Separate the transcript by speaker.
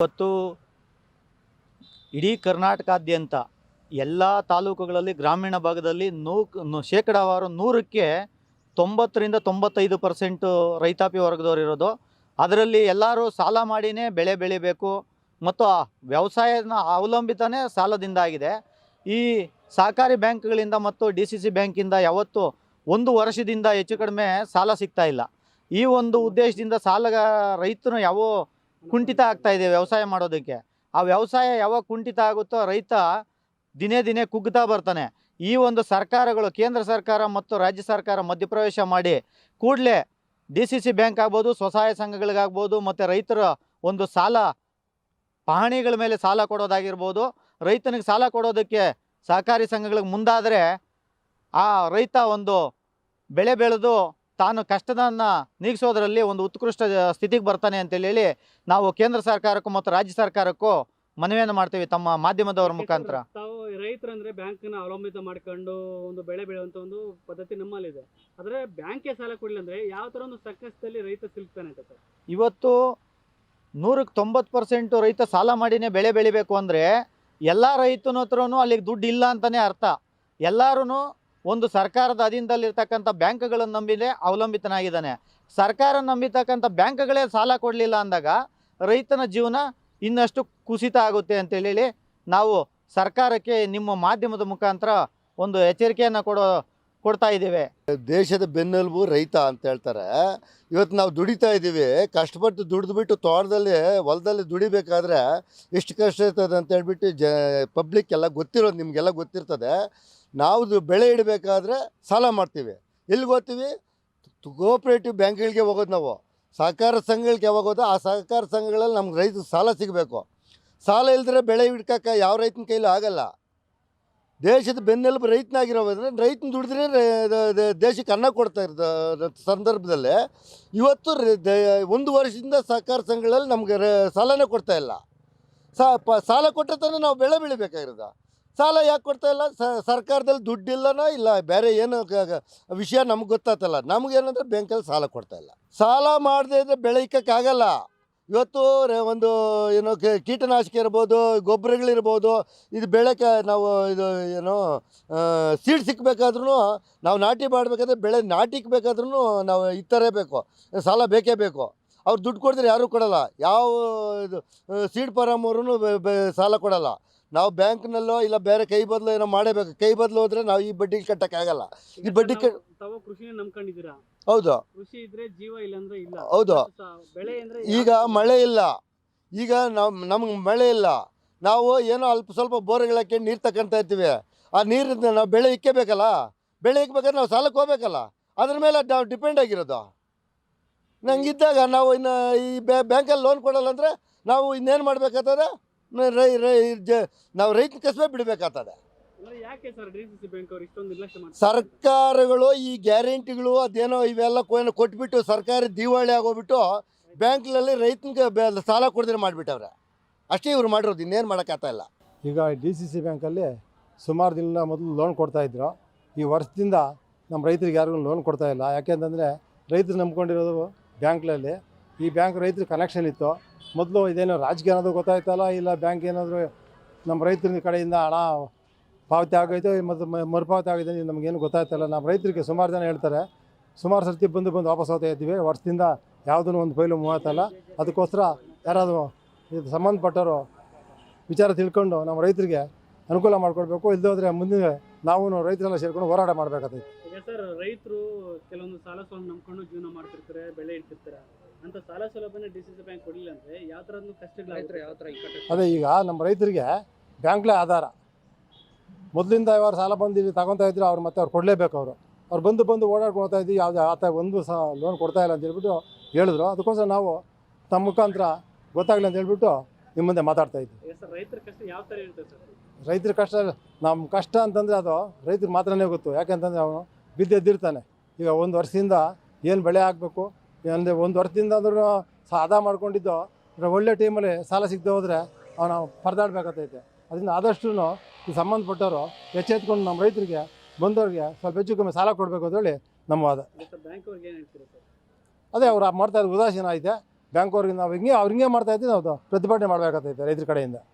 Speaker 1: ಇವತ್ತು ಇಡೀ ಕರ್ನಾಟಕಾದ್ಯಂತ ಎಲ್ಲ ತಾಲೂಕುಗಳಲ್ಲಿ ಗ್ರಾಮೀಣ ಭಾಗದಲ್ಲಿ ಶೇಕಡಾವಾರು 100ಕ್ಕೆ 90-95% ರೈತಾಪಿ ವರ್ಗದವರು ಇರೋದು. ಅದರಲ್ಲಿ ಎಲ್ಲರೂ ಸಾಲ ಮಾಡಿನೇ ಬೆಳೆ ಬೆಳಿಬೇಕು ಮತ್ತು ವ್ಯವಸಾಯನ ಅವಲಂಬಿತನೇ ಸಾಲದಿಂದ ಆಗಿದೆ. ಈ ಸಹಕಾರಿ ಬ್ಯಾಂಕ್ಗಳಿಂದ ಮತ್ತು DCC ಬ್ಯಾಂಕಿಂದ ಯಾವತ್ತೂ ಒಂದು ವರ್ಷದಿಂದ ಹೆಚ್ಚು ಕಡಿಮೆ ಸಾಲ ಸಿಗ್ತಾ ಇಲ್ಲ. ಈ ಒಂದು ಉದ್ದೇಶದಿಂದ ರೈತನು ಕುಂಠಿತ ಆಗ್ತಾ ಇದೆ ವ್ಯವಸಾಯ ಮಾಡೋದಕ್ಕೆ. ಆ ವ್ಯವಸಾಯ ಯಾವಾಗ ಕುಂಠಿತ ಆಗುತ್ತೋ ರೈತ ದಿನೇ ದಿನೇ ಕುಗ್ಗುತ್ತಾ ಬರ್ತಾನೆ. ಈ ಒಂದು ಸರ್ಕಾರಗಳು, ಕೇಂದ್ರ ಸರ್ಕಾರ ಮತ್ತು ರಾಜ್ಯ ಸರ್ಕಾರ ಮಧ್ಯಪ್ರವೇಶ ಮಾಡಿ ಕೂಡಲೇ DCC ಬ್ಯಾಂಕ್ ಆಗ್ಬೋದು, ಸ್ವಸಹಾಯ ಸಂಘಗಳಿಗಾಗ್ಬೋದು ಮತ್ತು ರೈತರ ಒಂದು ಪಹಣಿಗಳ ಮೇಲೆ ಸಾಲ ಕೊಡೋದಾಗಿರ್ಬೋದು, ರೈತನಿಗೆ ಸಾಲ ಕೊಡೋದಕ್ಕೆ ಸಹಕಾರಿ ಸಂಘಗಳಿಗೆ ಮುಂದಾದರೆ ಆ ರೈತ ಒಂದು ಬೆಳೆ ಬೆಳೆದು ತಾನು ಕಷ್ಟದನ್ನು ನೀಗಿಸೋದ್ರಲ್ಲಿ ಒಂದು ಉತ್ಕೃಷ್ಟ ಸ್ಥಿತಿಗೆ ಬರ್ತಾನೆ ಅಂತೇಳಿ ನಾವು ಕೇಂದ್ರ ಸರ್ಕಾರಕ್ಕೂ ಮತ್ತು ರಾಜ್ಯ ಸರ್ಕಾರಕ್ಕೂ ಮನವಿಯನ್ನು ಮಾಡ್ತೀವಿ ತಮ್ಮ ಮಾಧ್ಯಮದವರ ಮುಖಾಂತರ.
Speaker 2: ತಾವು ರೈತರಂದ್ರೆ ಬ್ಯಾಂಕ್ನ ಅವಲಂಬಿತ ಮಾಡ್ಕೊಂಡು ಒಂದು ಬೆಳೆ ಬೆಳೆಯುವಂತ ಒಂದು ಪದ್ಧತಿ ನಮ್ಮಲ್ಲಿದೆ. ಆದರೆ ಬ್ಯಾಂಕ್ಗೆ ಸಾಲ ಕೊಡಲಿಲ್ಲ ಅಂದ್ರೆ ಯಾವ ಥರ ಒಂದು ಸಂಕಷ್ಟದಲ್ಲಿ ರೈತ ಸಿಲ್ತಾನೆ ಅಂತ ಸರ್?
Speaker 1: ಇವತ್ತು 100ಕ್ಕೆ 90% ರೈತ ಸಾಲ ಮಾಡಿನೇ ಬೆಳೆ ಬೆಳಿಬೇಕು ಅಂದರೆ ಎಲ್ಲ ರೈತನ ಹತ್ರನೂ ಅಲ್ಲಿಗೆ ದುಡ್ಡು ಇಲ್ಲ ಅಂತಲೇ ಅರ್ಥ. ಎಲ್ಲರೂ ಒಂದು ಸರ್ಕಾರದ ಅಧೀನದಲ್ಲಿರ್ತಕ್ಕಂಥ ಬ್ಯಾಂಕ್ಗಳನ್ನು ನಂಬಿನೇ ಅವಲಂಬಿತನಾಗಿದ್ದಾನೆ. ಸರ್ಕಾರ ನಂಬಿತಕ್ಕಂಥ ಬ್ಯಾಂಕ್ಗಳೇ ಸಾಲ ಕೊಡಲಿಲ್ಲ ಅಂದಾಗ ರೈತನ ಜೀವನ ಇನ್ನಷ್ಟು ಕುಸಿತ ಆಗುತ್ತೆ ಅಂತೇಳಿ ನಾವು ಸರ್ಕಾರಕ್ಕೆ ನಿಮ್ಮ ಮಾಧ್ಯಮದ ಮುಖಾಂತರ ಒಂದು ಎಚ್ಚರಿಕೆಯನ್ನು ಕೊಡ್ತಾ ಇದ್ದೇವೆ.
Speaker 3: ದೇಶದ ಬೆನ್ನೆಲುಬು ರೈತ ಅಂತ ಹೇಳ್ತಾರೆ. ಇವತ್ತು ನಾವು ದುಡಿತಾ ಇದ್ದೀವಿ, ಕಷ್ಟಪಟ್ಟು ದುಡಿದ್ಬಿಟ್ಟು ತೋಟದಲ್ಲಿ ಹೊಲದಲ್ಲಿ ದುಡಿಬೇಕಾದ್ರೆ ಎಷ್ಟು ಕಷ್ಟ ಇರ್ತದೆ ಅಂತ ಹೇಳ್ಬಿಟ್ಟು ಪಬ್ಲಿಕ್ ಎಲ್ಲ ಗೊತ್ತಿರೋದು, ನಿಮಗೆಲ್ಲ ಗೊತ್ತಿರ್ತದೆ. ನಾವು ಬೆಳೆ ಇಡಬೇಕಾದ್ರೆ ಸಾಲ ಮಾಡ್ತೀವಿ. ಎಲ್ಲಿಗೆ ಹೋಗ್ತೀವಿ? ಕೋಆಪ್ರೇಟಿವ್ ಬ್ಯಾಂಕ್ಗಳಿಗೆ ಹೋಗೋದು. ನಾವು ಸಹಕಾರ ಸಂಘಗಳಿಗೆ ಯಾವಾಗ ಹೋದ ಆ ಸಹಕಾರ ಸಂಘಗಳಲ್ಲಿ ನಮ್ಗೆ ರೈತ ಸಾಲ ಸಿಗಬೇಕು. ಸಾಲ ಇಲ್ದರೆ ಬೆಳೆ ಹಿಡ್ಕಕ್ಕೆ ಯಾವ ರೈತನ ಕೈಲೂ ಆಗಲ್ಲ. ದೇಶದ ಬೆನ್ನೆಲುಬು ರೈತನಾಗಿರೋದ್ರೆ ರೈತನ ದುಡಿದ್ರೆ ದೇಶಕ್ಕೆ ಅನ್ನ ಕೊಡ್ತಾ ಇರೋ ಸಂದರ್ಭದಲ್ಲಿ ಇವತ್ತು 1 ವರ್ಷದಿಂದ ಸಹಕಾರ ಸಂಘಗಳಲ್ಲಿ ನಮಗೆ ಸಾಲನೇ ಕೊಡ್ತಾ ಇಲ್ಲ. ಸಾಲ ಕೊಟ್ಟರೆ ತಾನೇ ನಾವು ಬೆಳೆ ಬೆಳಿಬೇಕಾಗಿರೋದು. ಸಾಲ ಯಾಕೆ ಕೊಡ್ತಾ ಇಲ್ಲ? ಸರ್ಕಾರದಲ್ಲಿ ದುಡ್ಡಿಲ್ಲನೋ ಇಲ್ಲ ಬೇರೆ ಏನು ವಿಷಯ ನಮ್ಗೆ ಗೊತ್ತಾಗ್ತಲ್ಲ. ನಮಗೇನಂದ್ರೆ ಬ್ಯಾಂಕಲ್ಲಿ ಸಾಲ ಕೊಡ್ತಾ ಇಲ್ಲ. ಸಾಲ ಮಾಡದೇ ಇದ್ದರೆ ಬೆಳೆ ಇಕ್ಕೋಕ್ಕಾಗಲ್ಲ. ಇವತ್ತು ಒಂದು ಏನೋ ಕೀಟನಾಶಕ ಇರ್ಬೋದು, ಗೊಬ್ಬರಗಳಿರ್ಬೋದು, ಇದು ಬೆಳೆಗೆ ನಾವು ಸೀಡ್ ಸಿಕ್ಕಬೇಕಾದ್ರೂ ನಾವು ನಾಟಿ ಮಾಡಬೇಕಾದ್ರೆ ಬೆಳೆ ನಾಟಿಕ್ಬೇಕಾದ್ರೂ ನಾವು ಇತ್ತರೇಬೇಕು, ಸಾಲ ಬೇಕೇ ಬೇಕು. ಅವ್ರು ದುಡ್ಡು ಕೊಡಿದ್ರೆ ಯಾರೂ ಕೊಡೋಲ್ಲ. ಯಾವ ಸೀಡ್ ಫಾರಮ್ಮವ್ರೂ ಸಾಲ ಕೊಡೋಲ್ಲ. ನಾವು ಬ್ಯಾಂಕ್ನಲ್ಲೋ ಇಲ್ಲ ಬೇರೆ ಕೈ ಬದಲು ಏನೋ ಮಾಡಬೇಕು. ಕೈ ಬದಲು ಹೋದ್ರೆ ನಾವು ಈ ಬಡ್ಡಿ ಕಟ್ಟಕ್ಕಾಗಲ್ಲ. ಈ ಬಡ್ಡಿ
Speaker 2: ತಾವು ಕೃಷಿನ ನಂಬ್ಕೊಂಡಿದ್ದೀರಾ?
Speaker 3: ಹೌದು.
Speaker 2: ಕೃಷಿ ಇದ್ರೆ ಜೀವ, ಇಲ್ಲ ಅಂದ್ರೆ ಇಲ್ಲ.
Speaker 3: ಹೌದು.
Speaker 2: ಬೆಳೆ ಅಂದ್ರೆ
Speaker 3: ಈಗ ಮಳೆ ಇಲ್ಲ, ಈಗ ನಮ್ಗೆ ಮಳೆ ಇಲ್ಲ. ನಾವು ಏನೋ ಅಲ್ಪ ಸ್ವಲ್ಪ ಬೋರ್ಗಳು ಹಾಕಿ ನೀರು ತಗೊಂತ ಇರ್ತೀವಿ. ಆ ನೀರಿಂದ ನಾವು ಬೆಳೆ ಇಕ್ಕಬೇಕಲ್ಲ. ಬೆಳೆ ಇಕ್ಬೇಕಾದ್ರೆ ನಾವು ಸಾಲಕ್ಕೆ ಹೋಗ್ಬೇಕಲ್ಲ. ಅದ್ರ ಮೇಲೆ ನಾವು ಡಿಪೆಂಡ್ ಆಗಿರೋದು. ನಂಗಿದ್ದಾಗ ನಾವು ಇನ್ನು ಈ ಬ್ಯಾಂಕಲ್ಲಿ ಲೋನ್ ಕೊಡಲ್ಲ ಅಂದರೆ ನಾವು ಇನ್ನೇನು ಮಾಡಬೇಕಾಗ್ತದೆ? ನಾವು ರೈತನ ಕಸಬೇ ಬಿಡಬೇಕಾಗ್ತದೆ. ಸರ್ಕಾರಗಳು ಈ ಗ್ಯಾರಂಟಿಗಳು ಅದೇನೋ ಇವೆಲ್ಲ ಕೊಟ್ಬಿಟ್ಟು ಸರ್ಕಾರ ದಿವಾಳಿ ಆಗೋಗ್ಬಿಟ್ಟು ಬ್ಯಾಂಕ್ನಲ್ಲಿ ರೈತನಿಗೆ ಸಾಲ ಕೊಡದೇ ಮಾಡಿಬಿಟ್ಟವ್ರೆ. ಅಷ್ಟೇ ಇವ್ರು ಮಾಡಿರೋದು, ಇನ್ನೇನು ಮಾಡೋಕ್ಕಾಗ್ತಾ ಇಲ್ಲ.
Speaker 4: ಈಗ DCC ಬ್ಯಾಂಕಲ್ಲಿ ಸುಮಾರು ದಿನ ಮೊದಲು ಲೋನ್ ಕೊಡ್ತಾಯಿದ್ರು. ಈ ವರ್ಷದಿಂದ ನಮ್ಮ ರೈತರಿಗೆ ಯಾರಿಗೂ ಲೋನ್ ಕೊಡ್ತಾ ಇಲ್ಲ. ಯಾಕೆಂತಂದರೆ ರೈತರು ನಂಬ್ಕೊಂಡಿರೋದು ಬ್ಯಾಂಕ್ಗಳಲ್ಲಿ. ಈ ಬ್ಯಾಂಕ್ ರೈತರಿಗೆ ಕನೆಕ್ಷನ್ ಇತ್ತು ಮೊದಲು. ಇದೇನೋ ರಾಜಕೀಯ ಅನ್ನೋದು ಗೊತ್ತಾಯ್ತಲ್ಲ, ಇಲ್ಲ ಬ್ಯಾಂಕ್ ಏನಾದರೂ ನಮ್ಮ ರೈತರ ಕಡೆಯಿಂದ ಹಣ ಪಾವತಿ ಆಗೋಯ್ತು ಮತ್ತು ಮರುಪಾವತಿ ಆಗಿದೆ ನಮಗೇನು ಗೊತ್ತಾಯ್ತಲ್ಲ. ನಮ್ಮ ರೈತರಿಗೆ ಸುಮಾರು ಜನ ಹೇಳ್ತಾರೆ, ಸುಮಾರು ಸರ್ತಿ ಬಂದು ವಾಪಸ್ ಹೋಗ್ತಾ ಇದ್ದೀವಿ. ವರ್ಷದಿಂದ ಯಾವುದೂ ಒಂದು ಫೈಲು ಮೂವತ್ತಲ್ಲ. ಅದಕ್ಕೋಸ್ಕರ ಯಾರಾದರೂ ಇದು ಸಂಬಂಧಪಟ್ಟವರು ವಿಚಾರ ತಿಳ್ಕೊಂಡು ನಮ್ಮ ರೈತರಿಗೆ ಅನುಕೂಲ ಮಾಡಿಕೊಡ್ಬೇಕು. ಇಲ್ಲದೋದ್ರೆ ಮುಂದೆ ನಾವು ರೈತರೆಲ್ಲ ಸೇರ್ಕೊಂಡು ಹೋರಾಟ ಮಾಡಬೇಕಾಗ್ತೈತೆ.
Speaker 2: ಸರ್, ರೈತರು ಕೆಲವೊಂದು ಸಾಲ ನಂಬ್ಕೊಂಡು ಜೀವನ ಮಾಡ್ತಿರ್ತಾರೆ, ಬೆಳೆ ಇಡ್ತಿರ್ತಾರೆ. ಅಂತ ಸಾಲ ಸೌಲಭ್ಯನ DCC ಬ್ಯಾಂಕ್ ಕೊಡಲಿಲ್ಲ ಅಂದರೆ ಯಾವ ಥರದ್ದು ಕಷ್ಟಗಳು?
Speaker 4: ಅದೇ ಈಗ ನಮ್ಮ ರೈತರಿಗೆ ಬ್ಯಾಂಕ್ಲೇ ಆಧಾರ. ಮೊದಲಿಂದ ಯಾರು ಸಾಲ ಬಂದು ತಗೊತಾ ಇದ್ರು ಅವ್ರು ಕೊಡಲೇಬೇಕು. ಅವ್ರು ಬಂದು ಓಡಾಡ್ಕೊಂಡು ಹೋಗ್ತಾ ಇದ್ವಿ. ಯಾವುದೇ ಒಂದು ಲೋನ್ ಕೊಡ್ತಾ ಇಲ್ಲ ಅಂತ ಹೇಳ್ಬಿಟ್ಟು ಹೇಳಿದ್ರು. ಅದಕ್ಕೋಸ್ಕರ ನಾವು ತಮ್ಮ ಮುಖಾಂತರ ಗೊತ್ತಾಗಲಿ ಅಂತ ಹೇಳ್ಬಿಟ್ಟು ನಿಮ್ಮ ಮುಂದೆ ಮಾತಾಡ್ತಾ ಇದ್ವಿ.
Speaker 2: ರೈತರ ಕಷ್ಟ ಯಾವ ಥರ ಇರುತ್ತೆ ಸರ್?
Speaker 4: ರೈತರ ಕಷ್ಟ, ನಮ್ಮ ಕಷ್ಟ ಅಂತಂದರೆ ಅದು ರೈತರಿಗೆ ಮಾತ್ರನೇ ಗೊತ್ತು. ಯಾಕೆಂತಂದರೆ ಅವನು ಬಿದ್ದೆದ್ದಿರ್ತಾನೆ. ಈಗ 1 ವರ್ಷದಿಂದ ಏನು ಬೆಳೆ ಹಾಕಬೇಕು ಅಂದರೆ 1 ವರ್ಷದಿಂದ ಅಂದ್ರೂ ಆದ ಮಾಡ್ಕೊಂಡಿದ್ದು ಒಳ್ಳೆ ಟೈಮಲ್ಲಿ ಸಾಲ ಸಿಗದೆ ಹೋದರೆ ಅವನು ಪರದಾಡಬೇಕಾಗ್ತೈತೆ. ಅದರಿಂದ ಆದಷ್ಟು ಈ ಸಂಬಂಧಪಟ್ಟವರು ಎಚ್ಚೆತ್ಕೊಂಡು ನಮ್ಮ ರೈತರಿಗೆ ಬಂದವ್ರಿಗೆ ಸ್ವಲ್ಪ ಹೆಚ್ಚು ಕಮ್ಮಿ ಸಾಲ ಕೊಡಬೇಕು ಅಂತೇಳಿ ನಮ್ಮ ವಾದ.
Speaker 2: ಬ್ಯಾಂಕ್ ಅವ್ರಿಗೆ ಏನು ಹೇಳ್ತೀರಾ ಸರ್?
Speaker 4: ಅದೇ ಅವ್ರು ಮಾಡ್ತಾ ಇರೋ ಉದಾಸೀನ ಐತೆ. ಬ್ಯಾಂಕ್ ಅವ್ರಿಗೆ ನಾವು ಅವ್ರಿಗೆ ಮಾಡ್ತಾ ಇದ್ದೀವಿ, ನಾವು ಪ್ರತಿಭಟನೆ ಮಾಡಬೇಕಾಗ್ತೈತೆ ರೈತರ ಕಡೆಯಿಂದ.